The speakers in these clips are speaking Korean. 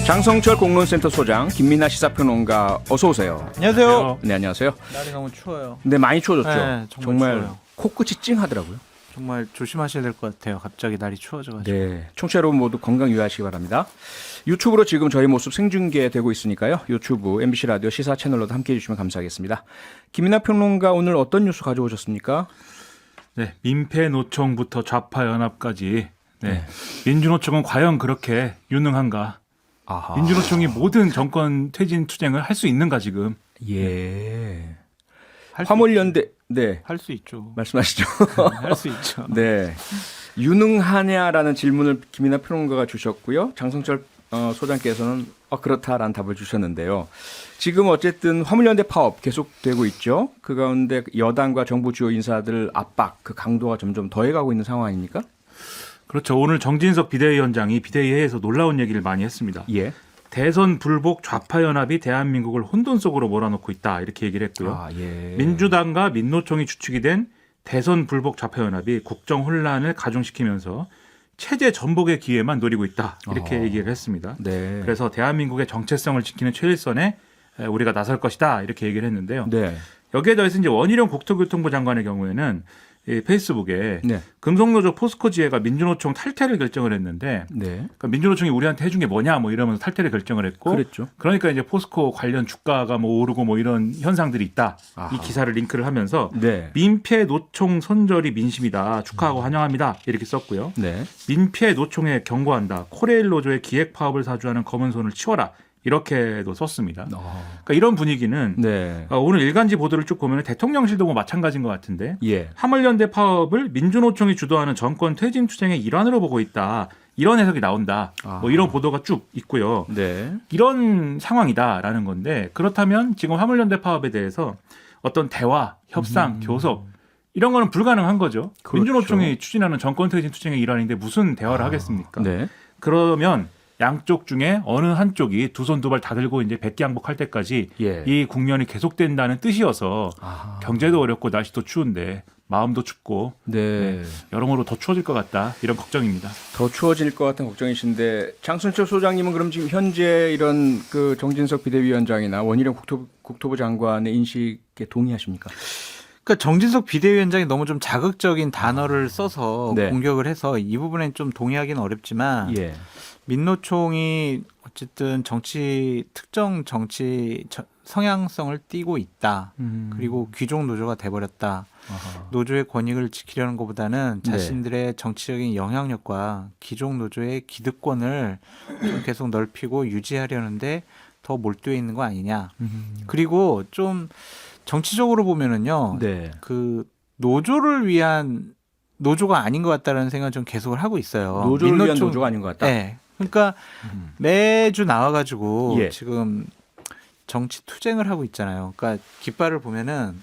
장성철 공론센터 소장, 김민아 시사평론가, 어서 오세요. 안녕하세요. 네, 안녕하세요. 날이 너무 추워요. 네, 많이 추워졌죠. 네, 정말 추워요. 코끝이 찡하더라고요. 정말 조심하셔야 될 것 같아요. 갑자기 날이 추워져가지고. 네, 청취자 여러분 모두 건강 유의하시기 바랍니다. 유튜브로 지금 저희 모습 생중계되고 있으니까요. 유튜브 MBC 라디오 시사 채널로도 함께해 주시면 감사하겠습니다. 김민아 평론가, 오늘 어떤 뉴스 가져오셨습니까? 네, 민폐노총부터 좌파연합까지. 네, 민주노총은 과연 그렇게 유능한가? 아하. 민주노총이 모든 정권 퇴진 투쟁을 할 수 있는가 지금? 예. 할 수 화물연대, 네, 할 수 있죠. 말씀하시죠. 할 수 있죠. 네. 유능하냐라는 질문을 김민아 평론가가 주셨고요. 장성철 소장께서는 그렇다라는 답을 주셨는데요. 지금 어쨌든 화물연대 파업 계속되고 있죠. 그 가운데 여당과 정부 주요 인사들 압박, 그 강도가 점점 더해가고 있는 상황 아닙니까? 그렇죠. 오늘 정진석 비대위원장이 비대위회에서 놀라운 얘기를 많이 했습니다. 예. 대선 불복 좌파연합이 대한민국을 혼돈 속으로 몰아넣고 있다 이렇게 얘기를 했고요. 아, 예. 민주당과 민노총이 주축이 된 대선 불복 좌파연합이 국정 혼란을 가중시키면서 체제 전복의 기회만 노리고 있다 이렇게 얘기를 했습니다. 네. 그래서 대한민국의 정체성을 지키는 최일선에 우리가 나설 것이다 이렇게 얘기를 했는데요. 네. 여기에 더해서 이제 원희룡 국토교통부 장관의 경우에는 이 페이스북에 네. 금속노조 포스코 지회가 민주노총 탈퇴를 결정을 했는데 네. 그러니까 민주노총이 우리한테 해준 게 뭐냐 뭐 이러면서 탈퇴를 결정을 했고 그랬죠. 그러니까 이제 포스코 관련 주가가 뭐 오르고 뭐 이런 현상들이 있다. 아하. 이 기사를 링크를 하면서 네. 민폐 노총 선절이 민심이다. 축하하고 환영합니다. 이렇게 썼고요. 네. 민폐 노총에 경고한다. 코레일 노조의 기획 파업을 사주하는 검은 손을 치워라. 이렇게도 썼습니다. 그러니까 이런 분위기는 네. 오늘 일간지 보도를 쭉 보면 대통령실도 뭐 마찬가지인 것 같은데 예. 화물연대 파업을 민주노총이 주도하는 정권 퇴진 투쟁의 일환으로 보고 있다. 이런 해석이 나온다. 뭐 이런 보도가 쭉 있고요. 네. 이런 상황이다라는 건데 그렇다면 지금 화물연대 파업에 대해서 어떤 대화, 협상, 교섭 이런 거는 불가능한 거죠. 그렇죠. 민주노총이 추진하는 정권 퇴진 투쟁의 일환인데 무슨 대화를 하겠습니까? 네. 그러면 양쪽 중에 어느 한쪽이 두 손 두 발 다 들고 이제 백기양복할 때까지 예. 이 국면이 계속된다는 뜻이어서 아하. 경제도 어렵고 날씨도 추운데 마음도 춥고 네. 여러모로 더 추워질 것 같다 이런 걱정입니다. 더 추워질 것 같은 걱정이신데, 장순철 소장님은 그럼 지금 현재 이런 그 정진석 비대위원장이나 원희룡 국토부 장관의 인식에 동의하십니까? 그러니까 정진석 비대위원장이 너무 좀 자극적인 단어를 써서 네. 공격을 해서 이 부분엔 좀 동의하기는 어렵지만 예. 민노총이 어쨌든 특정 정치 성향성을 띠고 있다. 그리고 귀족 노조가 돼버렸다. 아하. 노조의 권익을 지키려는 것보다는 네. 자신들의 정치적인 영향력과 귀족 노조의 기득권을 좀 계속 넓히고 유지하려는데 더 몰두해 있는 거 아니냐. 그리고 좀 정치적으로 보면은요. 네. 그 노조를 위한 노조가 아닌 것 같다는 생각을 좀 계속을 하고 있어요. 노조를 위한 노조가 아닌 것 같다. 네. 그러니까 매주 나와가지고 예. 지금 정치 투쟁을 하고 있잖아요. 그러니까 깃발을 보면은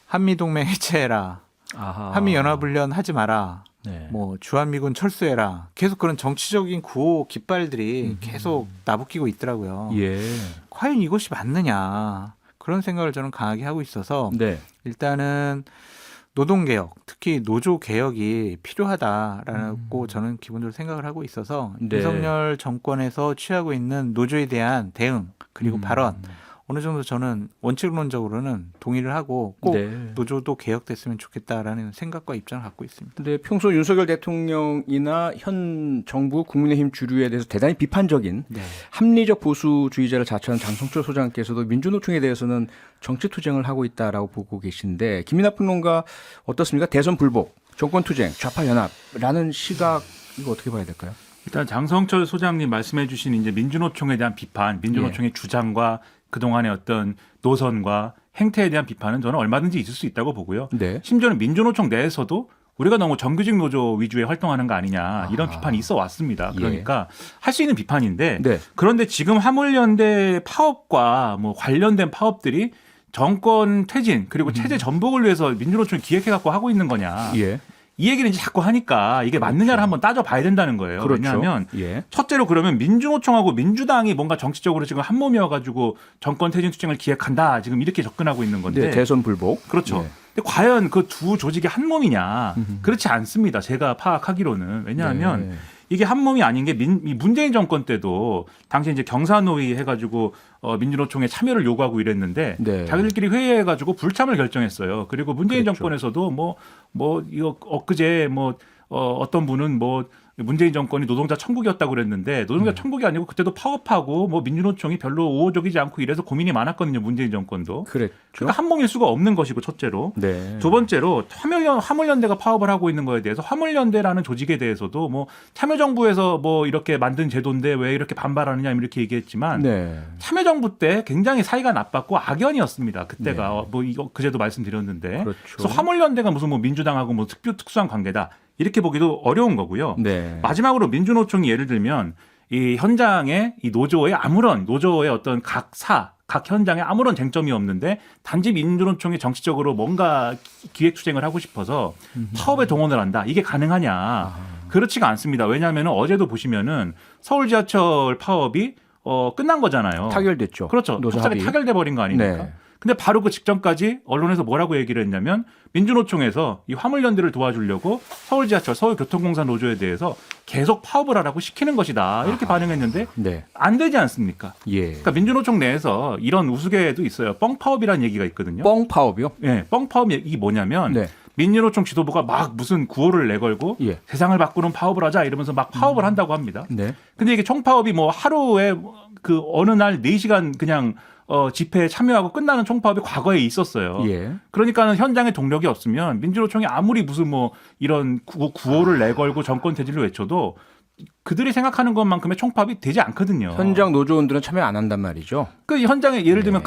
한미동맹 해체해라, 아하. 한미연합훈련 하지 마라, 네. 뭐 주한미군 철수해라. 계속 그런 정치적인 구호 깃발들이 계속 나부끼고 있더라고요. 예. 과연 이것이 맞느냐 그런 생각을 저는 강하게 하고 있어서 네. 일단은 노동개혁, 특히 노조개혁이 필요하다라고 저는 기본적으로 생각을 하고 있어서 네. 윤석열 정권에서 취하고 있는 노조에 대한 대응 그리고 발언 어느 정도 저는 원칙론적으로는 동의를 하고 꼭 네. 노조도 개혁됐으면 좋겠다라는 생각과 입장을 갖고 있습니다. 근데 평소 윤석열 대통령이나 현 정부 국민의힘 주류에 대해서 대단히 비판적인 네. 합리적 보수주의자를 자처한 장성철 소장께서도 민주노총에 대해서는 정치투쟁을 하고 있다라고 보고 계신데, 김민하 평론가 어떻습니까? 대선 불복, 정권투쟁, 좌파연합이라는 시각, 이거 어떻게 봐야 될까요? 일단 장성철 소장님 말씀해 주신 이제 민주노총에 대한 비판, 민주노총의 주장과 그동안의 어떤 노선과 행태에 대한 비판은 저는 얼마든지 있을 수 있다고 보고요. 네. 심지어는 민주노총 내에서도 우리가 너무 정규직 노조 위주의 활동하는 거 아니냐 이런 비판이 있어 왔습니다. 그러니까 할 수 있는 비판인데 네. 그런데 지금 화물연대 파업과 뭐 관련된 파업들이 정권 퇴진 그리고 체제 전복을 위해서 민주노총이 기획해 갖고 하고 있는 거냐. 예. 이 얘기를 이제 자꾸 하니까 이게 맞느냐를 한번 따져봐야 된다는 거예요. 그렇죠. 왜냐하면 예. 첫째로 그러면 민주노총하고 민주당이 뭔가 정치적으로 지금 한 몸이어가지고 정권 퇴진 투쟁을 기획한다 지금 이렇게 접근하고 있는 건데. 네, 대선 불복. 그렇죠. 예. 근데 과연 그 두 조직이 한 몸이냐? 그렇지 않습니다. 제가 파악하기로는. 왜냐하면 네. 이게 한 몸이 아닌 게 이 문재인 정권 때도 당시 이제 경사노위 해가지고 민주노총에 참여를 요구하고 이랬는데 네. 자기들끼리 회의해가지고 불참을 결정했어요. 그리고 문재인 그랬죠. 정권에서도 뭐 이거 엊그제 어떤 분은 문재인 정권이 노동자 천국이었다고 그랬는데 노동자 천국이 아니고 그때도 파업하고 민주노총이 별로 우호적이지 않고 이래서 고민이 많았거든요. 문재인 정권도. 그랬죠. 그러니까 한 몸일 수가 없는 것이고 첫째로. 네. 두 번째로 화물연대가 파업을 하고 있는 거에 대해서 화물연대라는 조직에 대해서도 참여정부에서 이렇게 만든 제도인데 왜 이렇게 반발하느냐 이렇게 얘기했지만 네. 참여정부 때 굉장히 사이가 나빴고 악연이었습니다. 그때가 이거 그제도 말씀드렸는데. 그렇죠. 그래서 화물연대가 무슨 민주당하고 특수한 관계다 이렇게 보기도 어려운 거고요. 네. 마지막으로 민주노총이 예를 들면 이 현장에 이 노조의 어떤 각 현장에 아무런 쟁점이 없는데 단지 민주노총이 정치적으로 뭔가 기획투쟁을 하고 싶어서 파업에 동원을 한다. 이게 가능하냐? 그렇지가 않습니다. 왜냐하면 어제도 보시면은 서울 지하철 파업이 끝난 거잖아요. 타결됐죠. 그렇죠. 노조 갑자기 합의. 타결돼 버린 거 아닙니까? 네. 근데 바로 그 직전까지 언론에서 뭐라고 얘기를 했냐면 민주노총에서 이 화물연대를 도와주려고 서울 지하철, 서울교통공사 노조에 대해서 계속 파업을 하라고 시키는 것이다. 이렇게 반응했는데 네. 안 되지 않습니까? 예. 그러니까 민주노총 내에서 이런 우스개도 있어요. 뻥파업이라는 얘기가 있거든요. 뻥 파업이요? 네, 뻥파업 이게 뭐냐면 네. 민주노총 지도부가 막 무슨 구호를 내걸고 예. 세상을 바꾸는 파업을 하자 이러면서 막 파업을 한다고 합니다. 네. 근데 이게 총파업이 하루에 어느 날 4시간 그냥 집회에 참여하고 끝나는 총파업이 과거에 있었어요. 예. 그러니까는 현장에 동력이 없으면 민주노총이 아무리 무슨 이런 구호를 내걸고 정권 퇴진을 외쳐도 그들이 생각하는 것만큼의 총파업이 되지 않거든요. 현장 노조원들은 참여 안 한단 말이죠. 그 현장에 예를 들면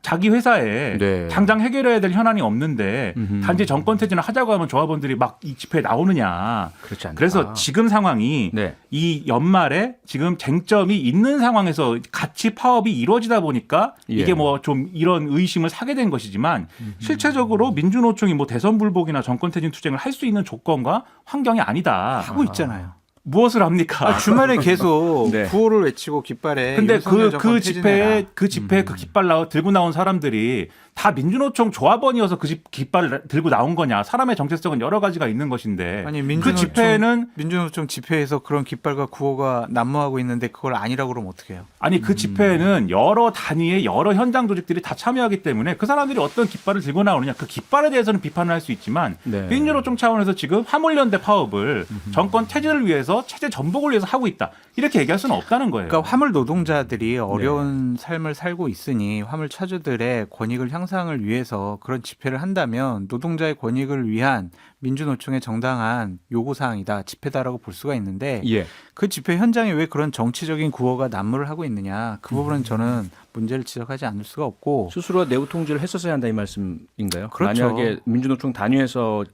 자기 회사에 네. 당장 해결해야 될 현안이 없는데 단지 정권 퇴진을 하자고 하면 조합원들이 막 이 집회에 나오느냐. 그렇지 않다. 그래서 지금 상황이 네. 이 연말에 지금 쟁점이 있는 상황에서 같이 파업이 이루어지다 보니까 이게 예. 좀 이런 의심을 사게 된 것이지만 실체적으로 민주노총이 대선 불복이나 정권 퇴진 투쟁을 할 수 있는 조건과 환경이 아니다. 하고 있잖아요. 무엇을 합니까? 주말에 계속 네. 구호를 외치고 깃발에 근데 윤석열 정권 그 집회에 퇴진해라. 그 깃발 들고 나온 사람들이 다 민주노총 조합원이어서 그 깃발을 들고 나온 거냐? 사람의 정체성은 여러 가지가 있는 것인데 아니 그 집회는 민주노총 집회에서 그런 깃발과 구호가 난무하고 있는데 그걸 아니라고 그러면 어떡해요? 아니 그 집회에는 여러 단위의 여러 현장 조직들이 다 참여하기 때문에 그 사람들이 어떤 깃발을 들고 나오느냐 그 깃발에 대해서는 비판을 할 수 있지만 네. 민주노총 차원에서 지금 화물연대 파업을 정권 퇴진을 위해서 체제 전복을 위해서 하고 있다 이렇게 얘기할 수는 없다는 거예요. 그러니까 화물 노동자들이 어려운 삶을 살고 있으니 화물 차주들의 권익을 향상을 위해서 그런 집회를 한다면 노동자의 권익을 위한 민주노총의 정당한 요구사항이다, 집회다라고 볼 수가 있는데 예. 그 집회 현장에 왜 그런 정치적인 구호가 난무를 하고 있느냐 그 부분은 저는 문제를 지적하지 않을 수가 없고 스스로 내부 통제를 했었어야 한다 이 말씀인가요? 그렇죠. 만약에 민주노총 단위에서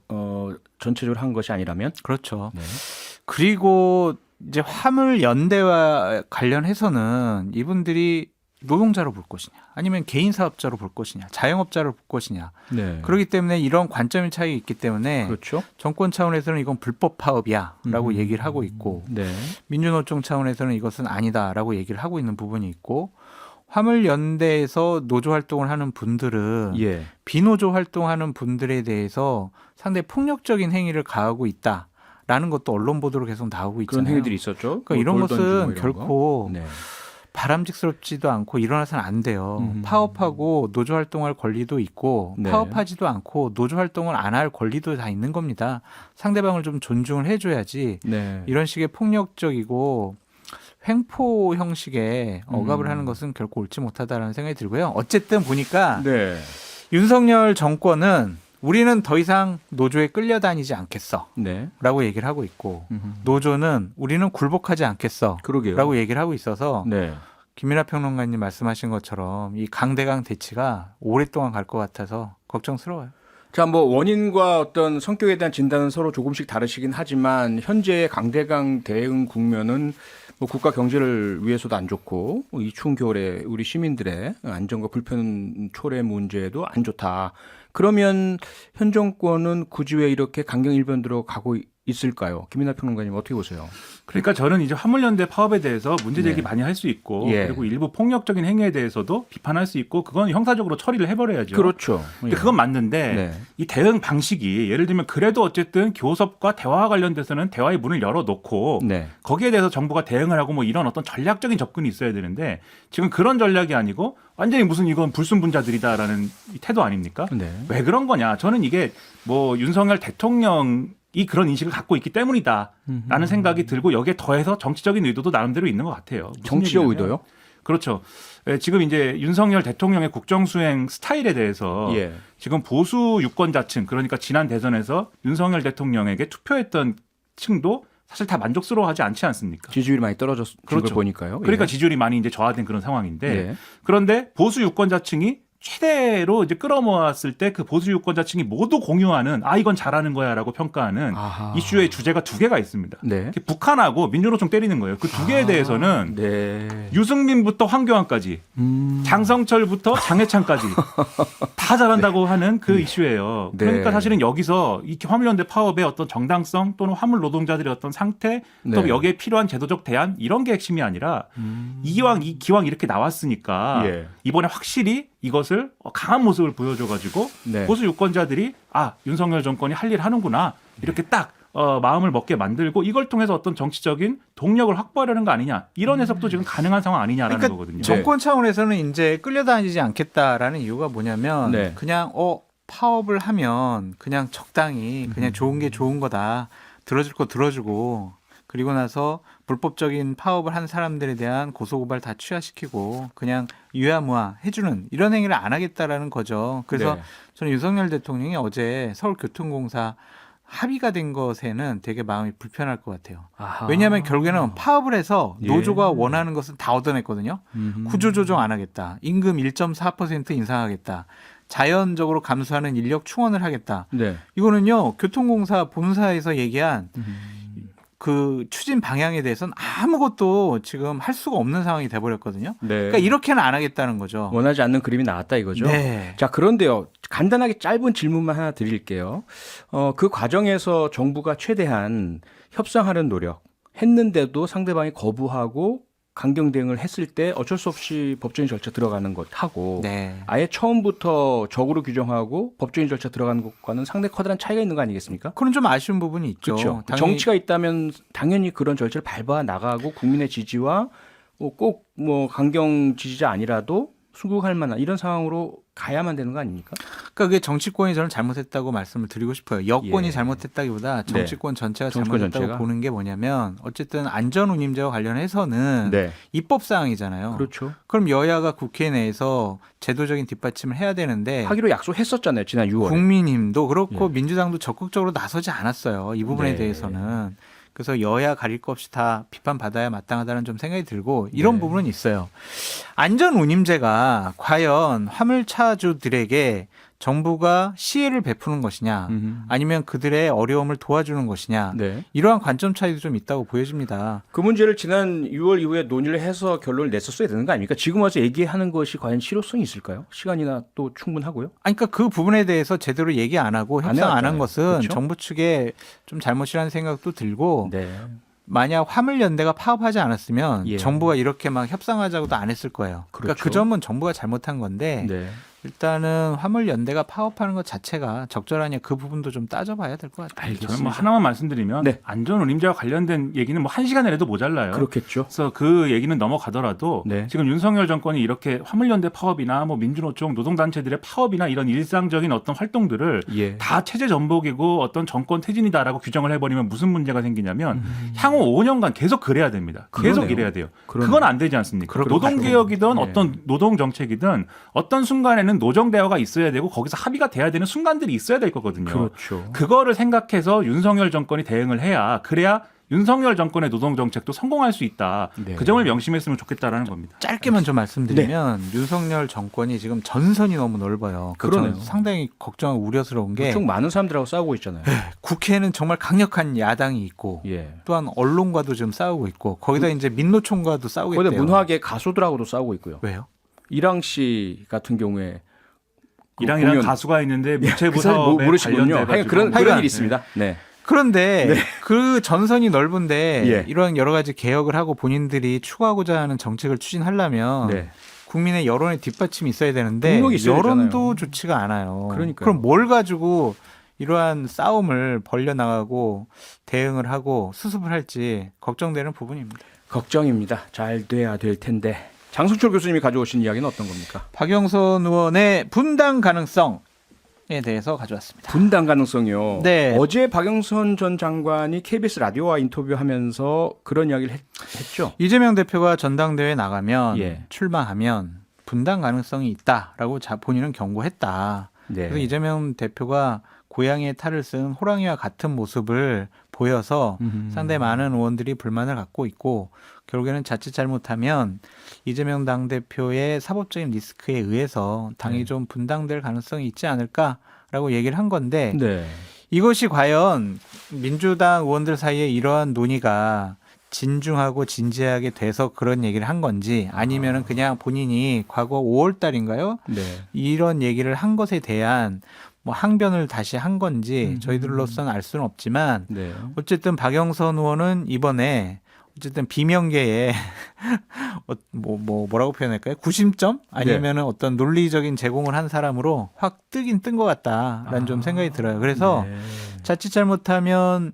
전체적으로 한 것이 아니라면? 그렇죠. 네. 그리고 이제 화물 연대와 관련해서는 이분들이 노동자로 볼 것이냐 아니면 개인 사업자로 볼 것이냐 자영업자로 볼 것이냐 네. 그렇기 때문에 이런 관점의 차이가 있기 때문에 그렇죠. 정권 차원에서는 이건 불법 파업이야라고 얘기를 하고 있고 네. 민주노총 차원에서는 이것은 아니다라고 얘기를 하고 있는 부분이 있고 화물연대에서 노조 활동을 하는 분들은 예. 비노조 활동하는 분들에 대해서 상당히 폭력적인 행위를 가하고 있다라는 것도 언론 보도로 계속 나오고 있잖아요. 그런 행위들이 있었죠. 그러니까 이런 돌 던지고 것은 이런 결코 거. 네. 바람직스럽지도 않고 일어나서는 안 돼요. 파업하고 노조 활동할 권리도 있고 네. 파업하지도 않고 노조 활동을 안 할 권리도 다 있는 겁니다. 상대방을 좀 존중을 해줘야지 네. 이런 식의 폭력적이고 횡포 형식의 억압을 하는 것은 결코 옳지 못하다라는 생각이 들고요. 어쨌든 보니까 네. 윤석열 정권은 우리는 더 이상 노조에 끌려다니지 않겠어 네. 라고 얘기를 하고 있고 노조는 우리는 굴복하지 않겠어 그러게요. 라고 얘기를 하고 있어서 네. 김민하 평론가님 말씀하신 것처럼 이 강대강 대치가 오랫동안 갈 것 같아서 걱정스러워요. 자, 원인과 어떤 성격에 대한 진단은 서로 조금씩 다르시긴 하지만 현재의 강대강 대응 국면은 국가 경제를 위해서도 안 좋고 이 추운 겨울에 우리 시민들의 안전과 불편 초래 문제도 안 좋다. 그러면 현 정권은 굳이 왜 이렇게 강경 일변으로 가고 있을까요? 김민하 평론가님 어떻게 보세요? 그러니까 저는 이제 화물연대 파업에 대해서 문제 제기 네. 많이 할 수 있고 예. 그리고 일부 폭력적인 행위에 대해서도 비판할 수 있고 그건 형사적으로 처리를 해버려야죠. 그렇죠. 근데 그건 맞는데 네. 이 대응 방식이 예를 들면 그래도 어쨌든 교섭과 대화와 관련돼서는 대화의 문을 열어놓고 네. 거기에 대해서 정부가 대응을 하고 뭐 이런 어떤 전략적인 접근이 있어야 되는데 지금 그런 전략이 아니고 완전히 무슨 이건 불순분자들이다라는 이 태도 아닙니까? 네. 왜 그런 거냐? 저는 이게 뭐 윤석열 대통령이 그런 인식을 갖고 있기 때문이다라는 생각이 들고 여기에 더해서 정치적인 의도도 나름대로 있는 것 같아요. 무슨 정치적 얘기냐면 의도요? 그렇죠. 지금 이제 윤석열 대통령의 국정수행 스타일에 대해서 예. 지금 보수 유권자층 그러니까 지난 대선에서 윤석열 대통령에게 투표했던 층도 사실 다 만족스러워하지 않지 않습니까? 지지율이 많이 떨어졌을 걸 그렇죠. 보니까요. 그러니까 예. 지지율이 많이 이제 저하된 그런 상황인데 예. 그런데 보수 유권자층이 최대로 이제 끌어모았을 때 그 보수 유권자층이 모두 공유하는 이건 잘하는 거야라고 평가하는 아하. 이슈의 주제가 두 개가 있습니다. 네. 북한하고 민주노총 때리는 거예요. 그 두 개에 대해서는 네. 유승민부터 황교안까지 장성철부터 장해찬까지 다 잘한다고 하는 그 이슈예요. 네. 그러니까 사실은 여기서 이 화물연대 파업의 어떤 정당성 또는 화물 노동자들의 어떤 상태 또 네. 여기에 필요한 제도적 대안 이런 게 핵심이 아니라 기왕 이렇게 나왔으니까 예. 이번에 확실히 이것을 강한 모습을 보여줘가지고 네. 보수 유권자들이 윤석열 정권이 할 일 하는구나 이렇게 딱 마음을 먹게 만들고 이걸 통해서 어떤 정치적인 동력을 확보하려는 거 아니냐 이런 해석도 지금 가능한 상황 아니냐라는 그러니까 거거든요. 정권 차원에서는 이제 끌려다니지 않겠다라는 이유가 뭐냐면 네. 그냥 파업을 하면 그냥 적당히 그냥 좋은 게 좋은 거다. 들어줄 거 들어주고 그리고 나서 불법적인 파업을 한 사람들에 대한 고소고발 다 취하시키고 그냥 유야무야 해주는 이런 행위를 안 하겠다라는 거죠. 그래서 네. 저는 윤석열 대통령이 어제 서울교통공사 합의가 된 것에는 되게 마음이 불편할 것 같아요. 아하. 왜냐하면 결국에는 파업을 해서 예. 노조가 원하는 것은 다 얻어냈거든요. 음흠. 구조조정 안 하겠다. 임금 1.4% 인상하겠다. 자연적으로 감소하는 인력 충원을 하겠다. 네. 이거는요. 교통공사 본사에서 얘기한 그 추진 방향에 대해서는 아무것도 지금 할 수가 없는 상황이 돼버렸거든요. 네. 그러니까 이렇게는 안 하겠다는 거죠. 원하지 않는 그림이 나왔다 이거죠. 네. 자, 그런데요. 간단하게 짧은 질문만 하나 드릴게요. 그 과정에서 정부가 최대한 협상하는 노력 했는데도 상대방이 거부하고 강경 대응을 했을 때 어쩔 수 없이 법적인 절차 들어가는 것 하고 네. 아예 처음부터 적으로 규정하고 법적인 절차 들어가는 것과는 상당히 커다란 차이가 있는 거 아니겠습니까? 그런 좀 아쉬운 부분이 있죠. 그렇죠. 당연히 정치가 있다면 당연히 그런 절차를 밟아 나가고 국민의 지지와 꼭 뭐 강경 지지자 아니라도 수긍할 만한 이런 상황으로 가야만 되는 거 아닙니까? 그러니까 그게 정치권이 저는 잘못했다고 말씀을 드리고 싶어요. 여권이 예. 잘못했다기보다 정치권 전체가 정치권 잘못했다고 전체가? 보는 게 뭐냐면 어쨌든 안전운임제와 관련해서는 네. 입법 사항이잖아요. 그렇죠. 그럼 여야가 국회 내에서 제도적인 뒷받침을 해야 되는데 하기로 약속했었잖아요. 지난 6월에. 국민힘도 그렇고 예. 민주당도 적극적으로 나서지 않았어요. 이 부분에 네. 대해서는. 그래서 여야 가릴 것 없이 다 비판받아야 마땅하다는 좀 생각이 들고 이런 네. 부분은 있어요. 안전운임제가 과연 화물차주들에게 정부가 시혜를 베푸는 것이냐 아니면 그들의 어려움을 도와주는 것이냐 네. 이러한 관점 차이도 좀 있다고 보여집니다. 그 문제를 지난 6월 이후에 논의를 해서 결론을 냈었어야 되는 거 아닙니까? 지금 와서 얘기하는 것이 과연 실효성이 있을까요? 시간이나 또 충분하고요. 아니, 그러니까 그 부분에 대해서 제대로 얘기 안 하고 안 협상 안 한 해왔잖아요. 것은 그렇죠? 정부 측에 좀 잘못이라는 생각도 들고 네. 만약 화물연대가 파업하지 않았으면 예. 정부가 이렇게 막 협상하자고도 안 했을 거예요. 그러니까 그렇죠. 그 점은 정부가 잘못한 건데 네. 일단은 화물연대가 파업하는 것 자체가 적절하냐 그 부분도 좀 따져봐야 될 것 같아요. 저는 뭐 하나만 말씀드리면 네. 안전운임제와 관련된 얘기는 뭐 1시간을 해도 모자라요. 그렇겠죠. 그래서 그 얘기는 넘어가더라도 네. 지금 윤석열 정권이 이렇게 화물연대 파업이나 뭐 민주노총 노동단체들의 파업이나 이런 일상적인 어떤 활동들을 예. 다 체제 전복이고 어떤 정권 퇴진이다라고 규정을 해버리면 무슨 문제가 생기냐면 향후 5년간 계속 그래야 됩니다. 계속 그러네요. 이래야 돼요. 그러네요. 그건 안 되지 않습니까? 그렇죠. 노동개혁이든 네. 어떤 노동정책이든 어떤 순간에는 노정대화가 있어야 되고 거기서 합의가 돼야 되는 순간들이 있어야 될 거거든요. 그렇죠. 그거를 생각해서 윤석열 정권이 대응을 그래야 윤석열 정권의 노동정책도 성공할 수 있다. 네. 그 점을 명심했으면 좋겠다라는 겁니다. 짧게만 좀 말씀드리면 윤석열 정권이 지금 전선이 너무 넓어요. 그러네요. 저는 상당히 걱정하고 우려스러운 게 엄청 많은 사람들하고 싸우고 있잖아요. 국회에는 정말 강력한 야당이 있고 예. 또한 언론과도 지금 싸우고 있고 거기다 이제 민노총과도 싸우고 거기다 있대요. 문화계 가수들하고도 싸우고 있고요. 왜요? 이랑 씨 같은 경우에 그 이랑이랑 공연- 가수가 있는데 그 무체부 사실 사업에 모르시군요. 관련돼가지고 그런 하여간, 일이 있습니다. 네. 그런데 그 전선이 넓은데 예. 이런 여러 가지 개혁을 하고 본인들이 추구하고자 하는 정책을 추진하려면 네. 국민의 여론의 뒷받침이 있어야 되는데 능력이 있어야 여론도 되잖아요. 좋지가 않아요. 그러니까요. 그럼 뭘 가지고 이러한 싸움을 벌려나가고 대응을 하고 수습을 할지 걱정되는 부분입니다. 걱정입니다. 잘 돼야 될 텐데. 장성철 교수님이 가져오신 이야기는 어떤 겁니까? 박영선 의원의 분당 가능성에 대해서 가져왔습니다. 분당 가능성이요. 네. 어제 박영선 전 장관이 KBS 라디오와 인터뷰하면서 그런 이야기를 했죠. 이재명 대표가 전당대회에 나가면 예. 출마하면 분당 가능성이 있다라고 본인은 경고했다. 네. 그래서 이재명 대표가 고양이의 탈을 쓴 호랑이와 같은 모습을 보여서 상당히 많은 의원들이 불만을 갖고 있고 결국에는 자칫 잘못하면 이재명 당대표의 사법적인 리스크에 의해서 당이 네. 좀 분당될 가능성이 있지 않을까라고 얘기를 한 건데 네. 이것이 과연 민주당 의원들 사이에 이러한 논의가 진중하고 진지하게 돼서 그런 얘기를 한 건지 아니면은 그냥 본인이 과거 5월 달인가요? 네. 이런 얘기를 한 것에 대한 뭐 항변을 다시 한 건지 저희들로서는 알 수는 없지만 네. 어쨌든 박영선 의원은 이번에 어쨌든 비명계에 뭐라고 표현할까요? 구심점 아니면은 어떤 논리적인 제공을 한 사람으로 확 뜨긴 뜬 것 같다라는 좀 생각이 들어요. 그래서 네. 자칫 잘못하면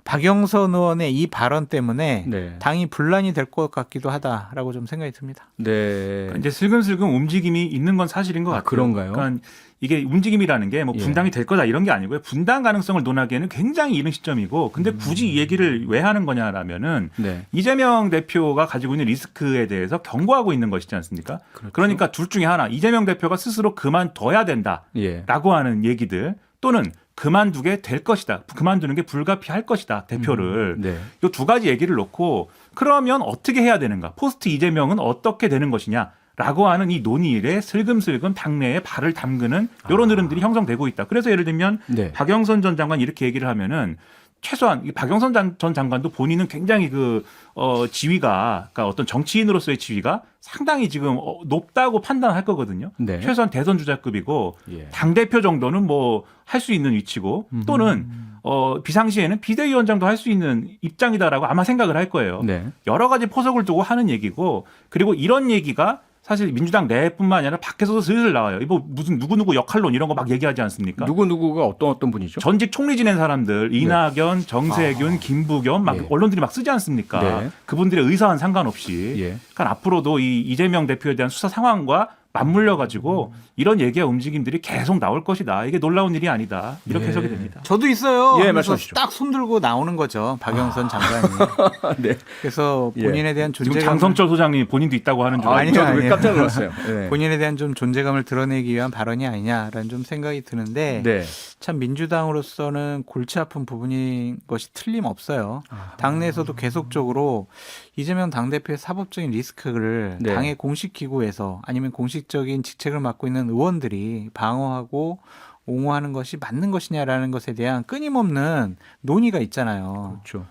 박영선 의원의 이 발언 때문에 네. 당이 분란이 될 것 같기도 하다라고 좀 생각이 듭니다. 네. 이제 슬금슬금 움직임이 있는 건 사실인 것 같아요. 그런가요? 그러니까 이게 움직임이라는 게 뭐 예. 분당이 될 거다 이런 게 아니고요. 분당 가능성을 논하기에는 굉장히 이른 시점이고, 근데 굳이 이 얘기를 왜 하는 거냐라면은 네. 이재명 대표가 가지고 있는 리스크에 대해서 경고하고 있는 것이지 않습니까? 그렇죠. 그러니까 둘 중에 하나, 이재명 대표가 스스로 그만둬야 된다라고 예. 하는 얘기들, 또는 그만두게 될 것이다, 그만두는 게 불가피할 것이다, 대표를. 네. 이 두 가지 얘기를 놓고 그러면 어떻게 해야 되는가, 포스트 이재명은 어떻게 되는 것이냐라고 하는 이 논의에 슬금슬금 당내에 발을 담그는 이런 흐름들이 형성되고 있다. 그래서 예를 들면 네. 박영선 전 장관 이렇게 얘기를 하면은 최소한 이 박영선 전 장관도 본인은 굉장히 지위가, 그러니까 어떤 정치인으로서의 지위가 상당히 지금 높다고 판단할 거거든요. 네. 최소한 대선 주자급이고 예. 당 대표 정도는 뭐 할 수 있는 위치고, 또는 비상시에는 비대위원장도 할 수 있는 입장이다라고 아마 생각을 할 거예요. 네. 여러 가지 포석을 두고 하는 얘기고, 그리고 이런 얘기가 사실 민주당 내뿐만 아니라 밖에서도 슬슬 나와요. 이거 무슨 누구누구 역할론 이런 거 막 얘기하지 않습니까? 누구누구가 어떤 분이죠? 전직 총리 지낸 사람들, 이낙연, 정세균, 김부겸 막 예. 언론들이 막 쓰지 않습니까? 네. 그분들의 의사와는 상관없이. 예. 그러니까 앞으로도 이 이재명 대표에 대한 수사 상황과 맞물려 가지고 이런 얘기와 움직임들이 계속 나올 것이다. 이게 놀라운 일이 아니다. 이렇게 예. 해석이 됩니다. 저도 있어요. 예, 하면서 말씀하시죠. 딱 손들고 나오는 거죠. 박영선 장관이. 네. 그래서 예. 본인에 대한 지금 존재감 장성철 소장님이 본인도 있다고 하는 줄 아니, 알고. 저도 왜 아니에요. 깜짝 놀랐어요. 네. 본인에 대한 좀 존재감을 드러내기 위한 발언이 아니냐라는 좀 생각이 드는데 네. 참 민주당으로서는 골치 아픈 부분인 것이 틀림없어요. 당내에서도 계속적으로 이재명 당대표의 사법적인 리스크를 네. 당의 공식 기구에서 아니면 공식적인 직책을 맡고 있는 의원들이 방어하고 옹호하는 것이 맞는 것이냐라는 것에 대한 끊임없는 논의가 있잖아요. 그렇죠.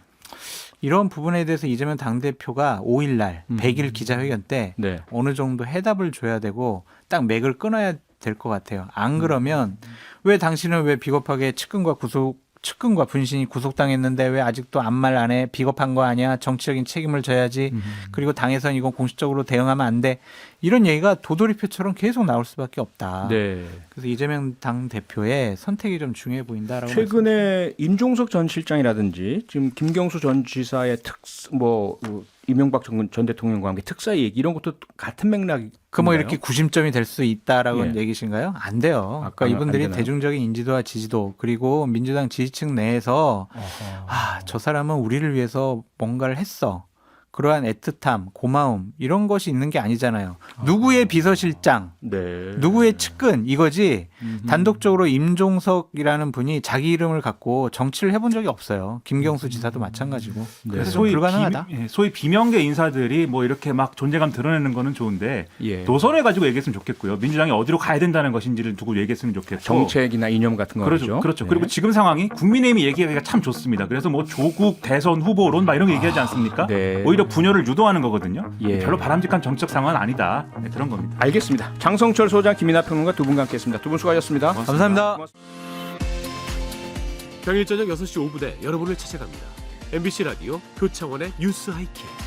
이런 부분에 대해서 이재명 당대표가 5일 날 100일 기자회견 때 네. 어느 정도 해답을 줘야 되고 딱 맥을 끊어야 될 것 같아요. 안 그러면 왜 당신은 왜 비겁하게 측근과 분신이 구속당했는데 왜 아직도 아무 말 안 해? 비겁한 거 아니야? 정치적인 책임을 져야지. 그리고 당에선 이건 공식적으로 대응하면 안 돼. 이런 얘기가 도돌이표처럼 계속 나올 수밖에 없다. 네. 그래서 이재명 당 대표의 선택이 좀 중요해 보인다라고. 최근에 임종석 전 실장이라든지 지금 김경수 전 지사의 이명박 전 대통령과 함께 특사 얘기 이런 것도 같은 맥락. 그 뭐 이렇게 구심점이 될 수 있다라고 예. 얘기신가요? 안 돼요. 아, 그러니까 이분들이 안 되나요? 대중적인 인지도와 지지도 그리고 민주당 지지층 내에서 저 사람은 우리를 위해서 뭔가를 했어. 그러한 애틋함, 고마움 이런 것이 있는 게 아니잖아요. 누구의 비서실장, 네. 누구의 측근 이거지. 단독적으로 임종석이라는 분이 자기 이름을 갖고 정치를 해본 적이 없어요. 김경수 지사도 마찬가지고. 그래서 좀 불가능하다. 소위 비명계 인사들이 뭐 이렇게 막 존재감 드러내는 거는 좋은데, 예. 노선을 가지고 얘기했으면 좋겠고요. 민주당이 어디로 가야 된다는 것인지를 두고 얘기했으면 좋겠고. 정책이나 이념 같은 거 그렇죠. 그렇죠. 그리고 지금 상황이 국민의힘이 얘기하기가 참 좋습니다. 그래서 뭐 조국 대선 후보론 막 이런 거 얘기하지 않습니까? 네. 오히려 분열을 유도하는 거거든요. 예. 별로 바람직한 정책 상황은 아니다. 네, 그런 겁니다. 알겠습니다. 장성철 소장, 김이나 평론가 두 분과 함께했습니다. 두 분 수고하셨습니다. 감사합니다. 고맙습니다. 평일 저녁 6시 5분에 여러분을 찾아갑니다. MBC 라디오 표창원의 뉴스 하이킥.